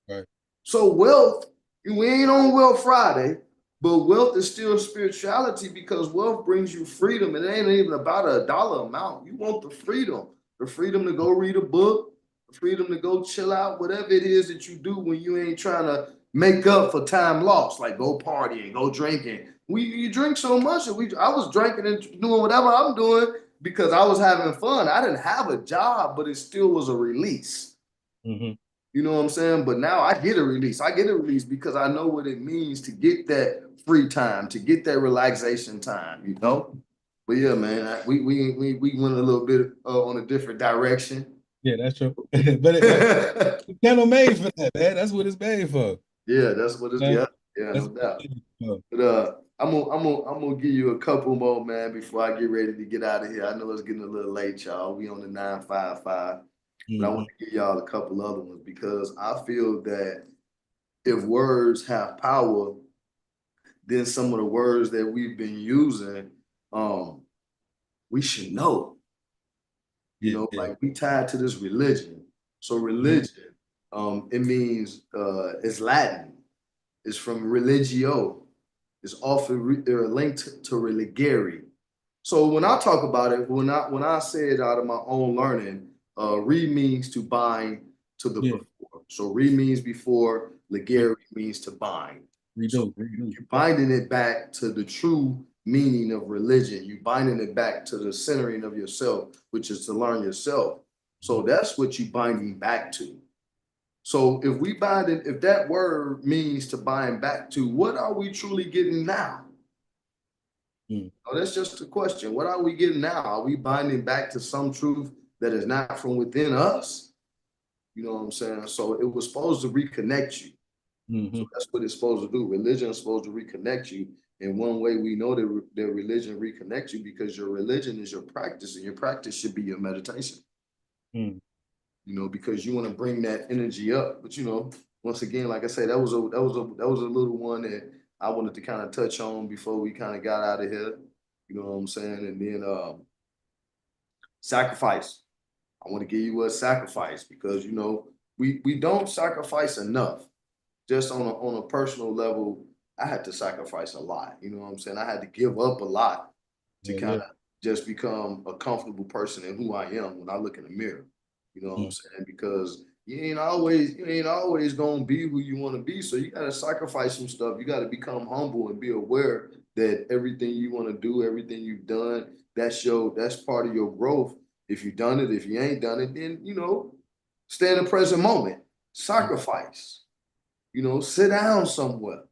Right. So wealth, we ain't on Wealth Friday, but wealth is still spirituality because wealth brings you freedom. It ain't even about a dollar amount. You want the freedom to go read a book, the freedom to go chill out, whatever it is that you do when you ain't trying to make up for time lost, like go partying, go drinking. You drink so much. I was drinking and doing whatever I'm doing because I was having fun. I didn't have a job, but it still was a release. You know what I'm saying? But now I get a release. I get a release because I know what it means to get that free time, to get that relaxation time, you know? But yeah, man, we went a little bit on a different direction. Yeah, that's true. But it's kind of made for that, man. That's what it's made for. Yeah, that's what it's no doubt. But I'm gonna give you a couple more, man, before I get ready to get out of here. I know it's getting a little late, y'all. We on the 955. But I want to give y'all a couple other ones because I feel that if words have power, then some of the words that we've been using, we should know. You know, like we tied to this religion. So religion, it means it's Latin. It's from religio. It's often linked to religare. So when I talk about it, when I say it out of my own learning, re means to bind to the before. So re means before, legare means to bind. So you're binding it back to the true meaning of religion. You're binding it back to the centering of yourself, which is to learn yourself. So that's what you're binding back to. So if that word means to bind back to, what are we truly getting now? Oh, that's just a question. What are we getting now? Are we binding back to some truth that is not from within us? You know what I'm saying? So it was supposed to reconnect you. So that's what it's supposed to do. Religion is supposed to reconnect you. And one way we know that religion reconnects you because your religion is your practice, and your practice should be your meditation. You know, because you want to bring that energy up. But you know, once again, like I said, that was a little one that I wanted to kind of touch on before we kind of got out of here. You know what I'm saying? And then sacrifice. I want to give you a sacrifice because you know we don't sacrifice enough. Just on a personal level, I had to sacrifice a lot. You know what I'm saying? I had to give up a lot to kind of just become a comfortable person in who I am when I look in the mirror. You know what I'm saying? Because you ain't always gonna be who you want to be. So you gotta sacrifice some stuff. You gotta become humble and be aware that everything you want to do, everything you've done, that's part of your growth. If you done it, if you ain't done it, then you know, stay in the present moment. Sacrifice. You know, sit down somewhere.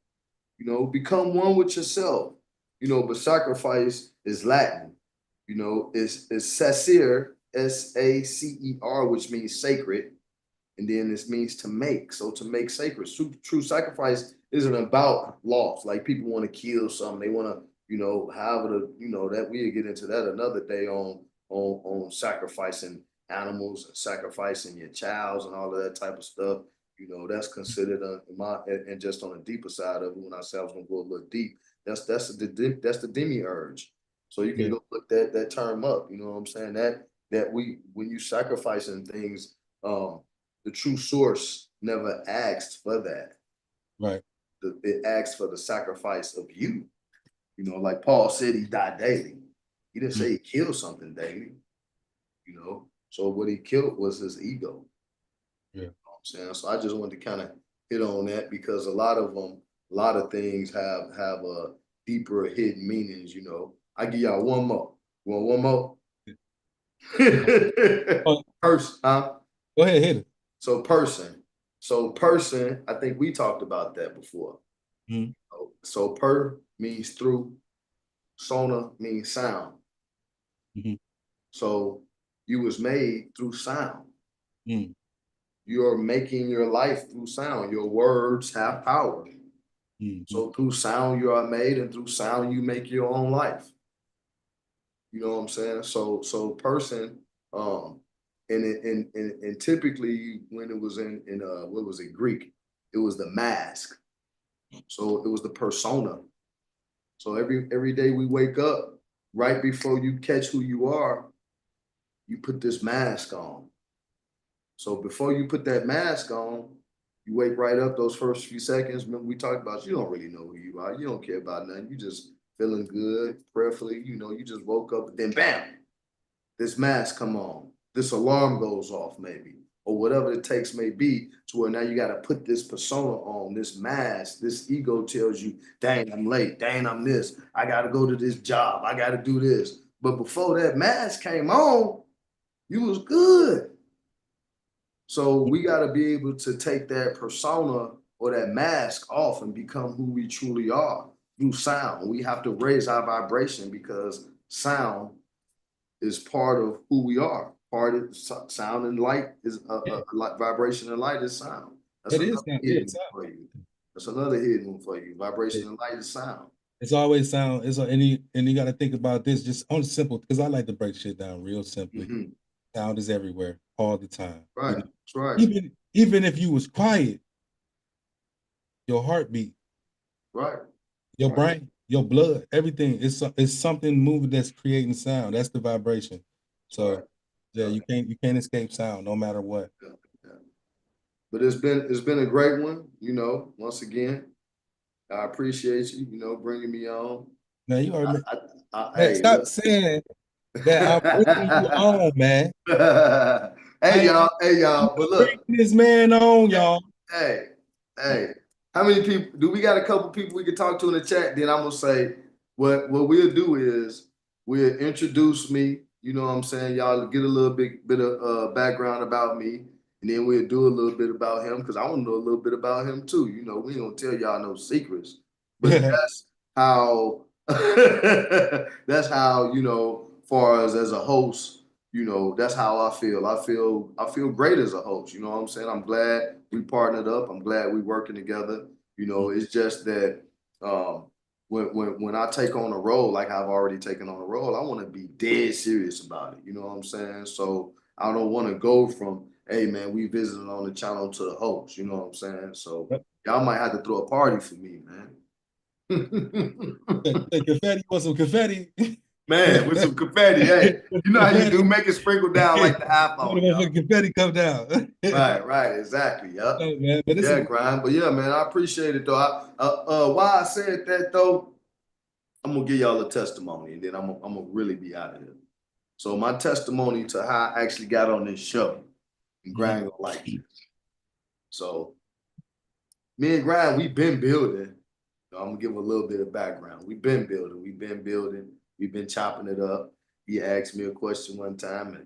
You know, become one with yourself. You know, but sacrifice is Latin. You know, it's sacer, S-A-C-E-R, which means sacred. And then this means to make. So to make sacred. True sacrifice isn't about loss. Like people want to kill something. They want to, you know, have it, you know, that we'll get into that another day on sacrificing animals and sacrificing your childs and all of that type of stuff. You know, that's considered and just on the deeper side of it, when I say I was gonna go a little deep, that's the demiurge. So you can go look that term up, you know what I'm saying? That when you sacrificing things, the true source never asked for that. Right. It asked for the sacrifice of you. You know, like Paul said, he died daily. He didn't say he killed something daily. You know, so what he killed was his ego. Yeah. You know what I'm saying? So I just wanted to kind of hit on that because a lot of things have a deeper hidden meanings, you know. I give y'all one more. You want one more? Person, huh? Go ahead, hit it. So person, I think we talked about that before. Mm-hmm. So per means through, sona means sound. Mm-hmm. So you was made through sound. Mm-hmm. You're making your life through sound. Your words have power. Mm-hmm. So through sound you are made, and through sound you make your own life. You know what I'm saying? So person, and typically when it was in what was it, Greek, it was the mask. So it was the persona. So every day we wake up, right before you catch who you are, you put this mask on. So before you put that mask on, you wake right up those first few seconds. Remember we talked about you don't really know who you are. You don't care about nothing. You just feeling good, prayerfully, you know, you just woke up, then bam, this mask come on. This alarm goes off maybe, or whatever it takes may be, to where now you got to put this persona on, this mask. This ego tells you, dang, I'm late. Dang, I'm this. I got to go to this job. I got to do this. But before that mask came on, you was good. So we got to be able to take that persona or that mask off and become who we truly are through sound. We have to raise our vibration because sound is part of who we are. Part of sound and light is vibration and light is sound. That's It another is sound. hidden one for you. That's another hidden one for you. Vibration and light is sound. It's always sound. And you got to think about this just on simple, because I like to break shit down real simply. Mm-hmm. Sound is everywhere all the time. Right. You know? That's right. Even if you was quiet, your heartbeat, Right. your brain, your blood, everything is something moving that's creating sound. That's the vibration. So right. yeah, you can't escape sound no matter what. Yeah. Yeah. But it's been a great one. You know, once again, I appreciate you. You know, bringing me on. Now you already. Man, Hey, stop saying that I'm bringing you on, man. hey y'all, but look, bringing this man on, y'all. hey, how many people do we got? A couple people we can talk to in the chat. Then I'm gonna say what we'll do is we'll introduce me. You know what I'm saying? Y'all get a little bit of background about me, and then we'll do a little bit about him because I want to know a little bit about him too. You know, we don't tell y'all no secrets, but that's how that's how, you know, far as a host, you know, that's how I feel. I feel great as a host. You know what I'm saying? I'm glad we partnered up. I'm glad we working together. You know, it's just that when I take on a role, like I've already taken on a role, I want to be dead serious about it. You know what I'm saying? So I don't want to go from hey man, we visited on the channel to the host, you know what I'm saying? So y'all might have to throw a party for me, man. Say confetti, want some confetti? Man, with some confetti, hey. You know how you do, make it sprinkle down like the iPhone, y'all. Confetti come down. Right, exactly. Yep. Oh, man, but Yeah, grind. But yeah, man, I appreciate it though. Why I said that though, I'm gonna give y'all a testimony and then I'm gonna really be out of here. So my testimony to how I actually got on this show, and Grind gonna like this. So me and Grind, we've been building. I'm gonna give a little bit of background. We've been building, we've been chopping it up. He asked me a question one time and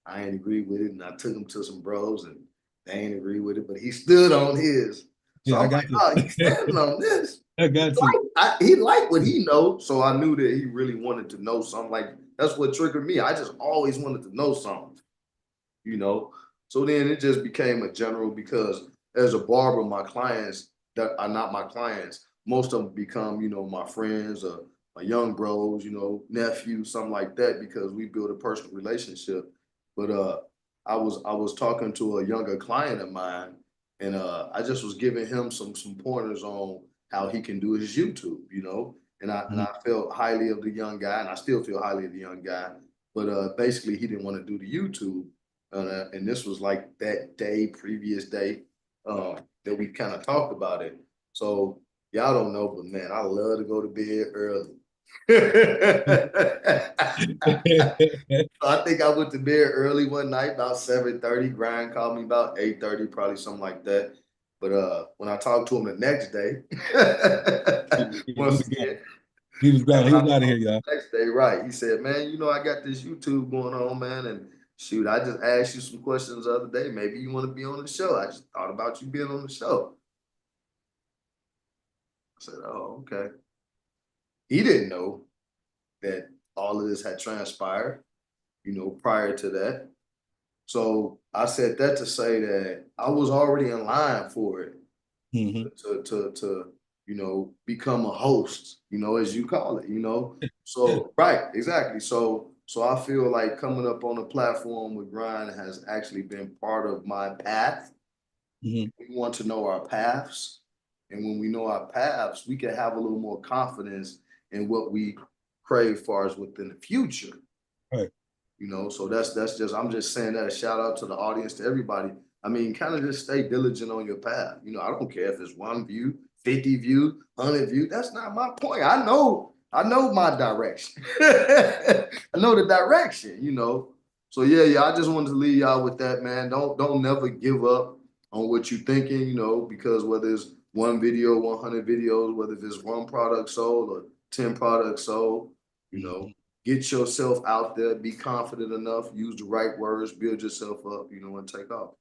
I ain't agree with it, and I took him to some bros and they ain't agree with it, but he stood on his. So yeah, I'm like, oh, he's standing on this. I got you. He liked what he knows, so I knew that he really wanted to know something. Like, that's what triggered me. I just always wanted to know something, you know? So then it just became a general, because as a barber, my clients that are not my clients, most of them become, you know, my friends or my young bros, you know, nephews, something like that, because we build a personal relationship. But I was talking to a younger client of mine, and I just was giving him some pointers on how he can do his YouTube, you know. And I felt highly of the young guy, and I still feel highly of the young guy. But basically, he didn't want to do the YouTube, and this was like that previous day that we kind of talked about it. So y'all don't know, but man, I love to go to bed early. I think I went to bed early one night, about 7:30. Grind called me about 8:30, probably something like that. But when I talked to him the next day, once again, he was out of here, y'all. Next day, right? He said, "Man, you know, I got this YouTube going on, man, and shoot, I just asked you some questions the other day. Maybe you want to be on the show. I just thought about you being on the show." I said, "Oh, okay." He didn't know that all of this had transpired, you know, prior to that. So I said that to say that I was already in line for it, to you know, become a host, you know, as you call it, you know. So right, exactly. So I feel like coming up on a platform with Grind has actually been part of my path. We want to know our paths, and when we know our paths, we can have a little more confidence in what we crave for us within the future. Right. You know, so that's just, I'm just saying that, a shout out to the audience, to everybody. I mean, kind of just stay diligent on your path. You know, I don't care if it's 1 view, 50 view, 100 view. That's not my point. I know my direction. I know the direction, you know. So yeah, I just wanted to leave y'all with that, man. Don't never give up on what you're thinking, you know, because whether it's 1 video, 100 videos, whether it's 1 product sold or 10 products sold, you know, get yourself out there, be confident enough, use the right words, build yourself up, you know, and take off.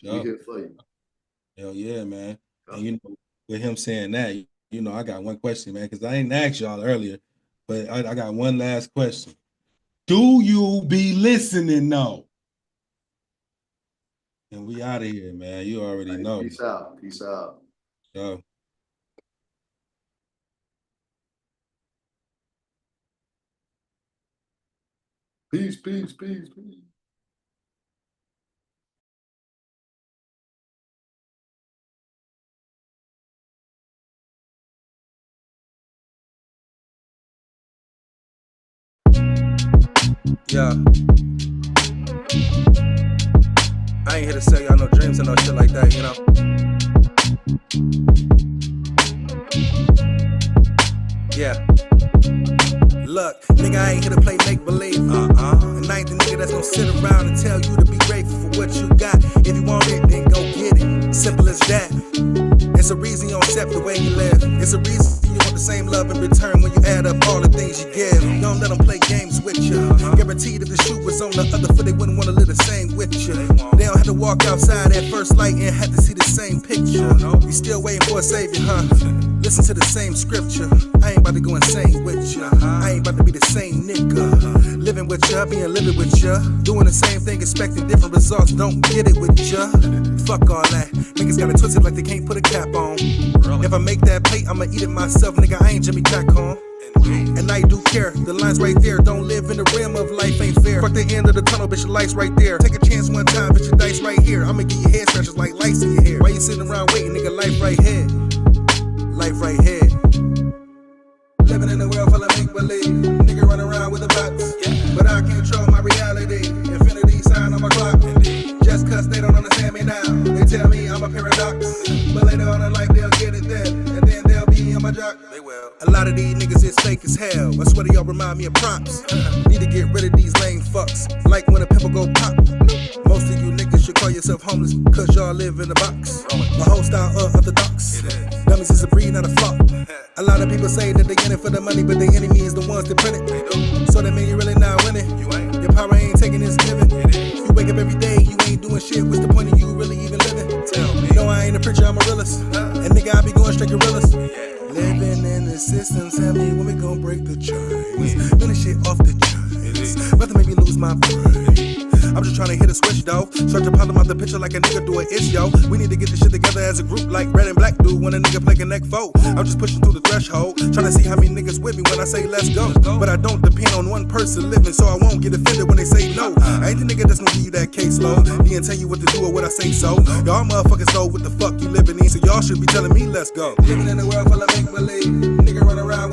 We're here for you. Hell yeah, man. And you know, with him saying that, you know, I got one question, man, because I didn't ask y'all earlier, but I got one last question. Do you be listening though? And we out of here, man. You already know. Peace out. Peace out. Yo. Peace. Yeah. I ain't here to sell y'all no dreams and no shit like that, you know. Yeah. Look, nigga, I ain't here to play make-believe. And I ain't the nigga that's gonna sit around and tell you to be grateful for what you got. If you want it, then go get it. Simple as that. It's a reason you don't accept the way you live. It's a reason you want the same love in return when you add up all the things you give. You don't let them play games with you. Guaranteed if the shoe was on the other foot, they wouldn't want to live the same with you. They don't have to walk outside at first light and have to see the same picture. You still waiting for a savior, huh? Listen to the same scripture. I ain't about to go insane with ya. I ain't about to be the same nigga. Living with ya, being livid with ya. Doing the same thing, expecting different results. Don't get it with ya. Fuck all that. Niggas got it twisted like they can't put a cap on. If I make that plate, I'ma eat it myself. Nigga, I ain't Jimmy Jack on. and I do care. The line's right there. Don't live in the rim of life ain't fair. Fuck the end of the tunnel, bitch, your light's right there. Take a chance one time, bitch, your dice right here. I'ma get your head scratches like lice in your hair. Why you sitting around waiting, nigga? Life right here. Life right here. Living in a world full of make-believe. Nigga run around with a box. But I control my reality. Infinity sign on my clock. Just cause they don't understand me now. They tell me I'm a paradox. But later on in life they'll get it then. And then they'll be on my jock. They will. A lot of these niggas is fake as hell. I swear y'all remind me of props. Need to get rid of these lame fucks. Like when a pimple go pop. Most of you niggas should call yourself homeless. Cause y'all live in a box. My whole style orthodox. Dummies is a breed, not a flock. A lot of people say that they in it for the money, but the enemy is the ones that print it. So that mean you really not winning. Your power ain't taking this giving. You wake up every day, you ain't doing shit. What's the point of you really even living? Tell me. No, I ain't a preacher, I'm a realist. And nigga, I be going straight gorillas. Living in the system, tell me when we gon' break the chains. Finish shit off the chains. About to make me lose my brain. I'm just trying to hit a switch though. Start to problem out the picture like a nigga do an ish, yo. We need to get this shit together as a group like red and black do when a nigga play connect foe. I'm just pushing through the threshold, trying to see how many niggas with me when I say let's go. But I don't depend on one person living, so I won't get offended when they say no. I ain't the nigga that's gonna give you that case low. He ain't tell you what to do or what I say so. Y'all motherfuckers know what the fuck you living in, so y'all should be telling me let's go. Living in a world full of make-believe. Nigga run around